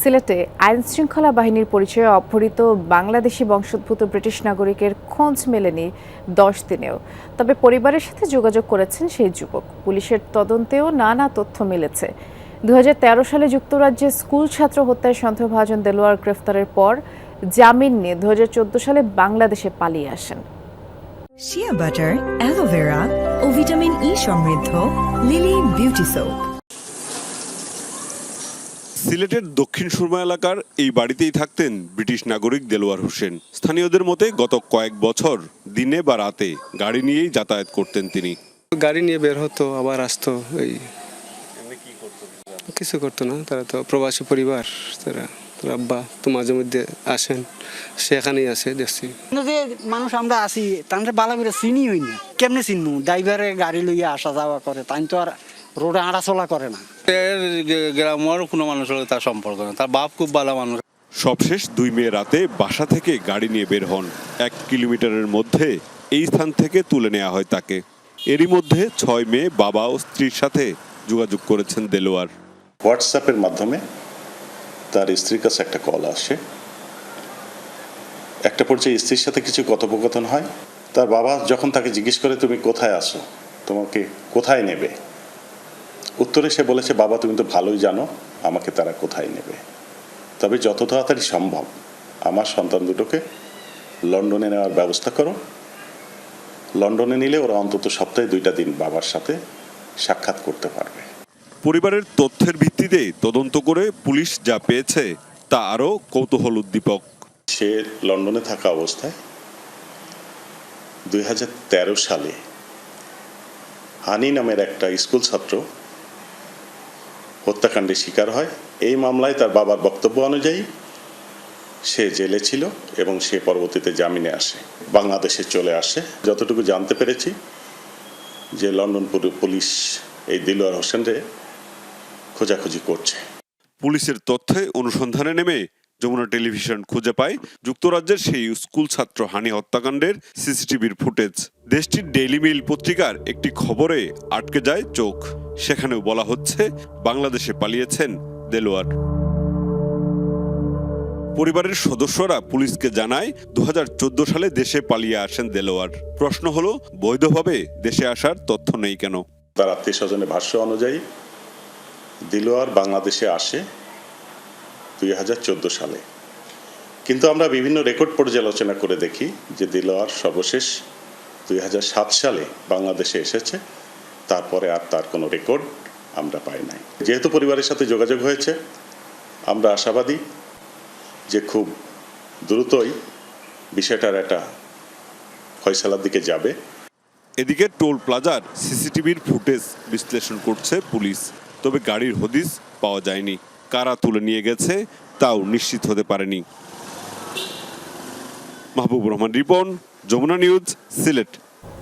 সিলেটে আইনশৃঙ্খলা বাহিনীর পরিচয়ে অপহৃত বাংলাদেশি বংশোদ্ভূত ব্রিটিশ নাগরিকের খোঁজ মেলেনি 10 দিনেও। তবে পরিবারের সাথে যোগাযোগ করেছেন সেই যুবক। পুলিশের তদন্তেও নানা তথ্য মিলেছে। 2013 সালে যুক্তরাজ্যে স্কুল ছাত্র হত্যায় সন্দেহভাজন দেলোয়ার গ্রেফতারের পর জামিন নিয়ে 2014 সালে বাংলাদেশে পালিয়ে আসেন। শিয়া বাটার, অ্যালোভেরা ও ভিটামিন ই সমৃদ্ধ লিলি বিউটি সোপ। সিলেটের দক্ষিণ সুরমা এলাকার এই বাড়িতেই থাকতেন ব্রিটিশ নাগরিক দেলোয়ার হোসেন। স্থানীয়দের মতে গত কয়েক বছর দিনে বা রাতে গাড়ি নিয়েই যাতায়াত করতেন তিনি। গাড়ি নিয়ে বের হতো, আবার আসতো। এই কিছু করতো না, তারা তো প্রবাসী পরিবার, তারা আব্বা তো মাঝে মধ্যে আসেন, সেখানেই আসে দেখছি। যে মানুষ আমরা আসি তাদের বালা করে চিনি হই না, কেমনে চিনবো? ড্রাইভারে গাড়ি লইয়া আসা যাওয়া করে, তাই তো আর রোডে হাঁটাচলা করে না। গ্রামের কোনো মানুষের তার সম্পর্ক না, তার বাপ খুব ভালো মানুষ। সবশেষ 2 মে রাতে বাসা থেকে গাড়ি নিয়ে বের হন। 1 কিলোমিটারের মধ্যে এই স্থান থেকে তুলে নেওয়া হয় তাকে। এরই মধ্যে 6 মে বাবা ও স্ত্রীর সাথে যোগাযোগ করেছেন দেলোয়ার। হোয়াটসঅ্যাপের মাধ্যমে তার স্ত্রীর কাছে একটা কল আসে। একটা পর্যায়ে স্ত্রীর সাথে কিছু কথোপকথন হয়। তার বাবা যখন তাকে জিজ্ঞেস করে তুমি কোথায় আসো, তোমাকে কোথায় নেবে, উত্তরে সে বলেছে বাবা তুমি তো ভালোই জানো আমাকে তারা কোথায় নেবে, তবে যত তাড়াতাড়ি সম্ভব আমার সন্তান দুটোকে লন্ডনে নেওয়ার ব্যবস্থা করো। লন্ডনে নিলে ওরা অন্তত সপ্তাহে 2টা দিন বাবার সাথে সাক্ষাৎ করতে পারবে। পরিবারের তথ্যের ভিত্তিতে তদন্ত করে পুলিশ যা পেয়েছে তা আরও কৌতূহল উদ্দীপক। সে লন্ডনে থাকা অবস্থায় 2013 সালে হানি নামের একটা স্কুল ছাত্র হত্যাকাণ্ডের শিকার হয়। এই মামলায় তার বাবার বক্তব্য অনুযায়ী সে জেলে ছিল এবং সে পরবর্তীতে জামিনে আসে, বাংলাদেশে চলে আসে। যতটুকু জানতে পেরেছি যে লন্ডন পুলিশ এই দেলোয়ার হোসেনকে খোঁজাখুঁজি করছে। পুলিশের তথ্যে অনুসন্ধানে নেমে যমুনা টেলিভিশন খুঁজে পায় যুক্তরাজ্যের সেই স্কুল ছাত্র হানি হত্যাকাণ্ডের সিসিটিভির ফুটেজ। দেশটির ডেইলি মেইল পত্রিকার একটি খবরে আটকে যায় চোখ। সেখানেও বলা হচ্ছে বাংলাদেশে পালিয়েছেন দেলোয়ার। পরিবারের সদস্যরা পুলিশকে জানায় 2014 সালে দেশে পালিয়ে আসেন দেলোয়ার। প্রশ্ন হলো বৈধভাবে দেশে আসার তথ্য নেই কেন? তার আত্মীয় স্বজনের ভাষ্য অনুযায়ী দেলোয়ার বাংলাদেশে আসে 2014 সালে, কিন্তু আমরা বিভিন্ন রেকর্ড পর্যালোচনা করে দেখি যে দেলোয়ার সর্বশেষ 2007 সালে বাংলাদেশে এসেছে। তারপরে আর তার কোনো রেকর্ড আমরা পাই নাই। যেহেতু পরিবারের সাথে যোগাযোগ হয়েছে, আমরা আশাবাদী যে খুব দ্রুতই বিষয়টার একটা ফয়সালার দিকে যাবে। এদিকে টোল প্লাজার সিসিটিভির ফুটেজ বিশ্লেষণ করছে পুলিশ, তবে গাড়ির হদিস পাওয়া যায়নি। কারা তুলে নিয়ে গেছে তাও নিশ্চিত হতে পারেনি। মাহবুব রহমান রিপন, যমুনা নিউজ, সিলেট।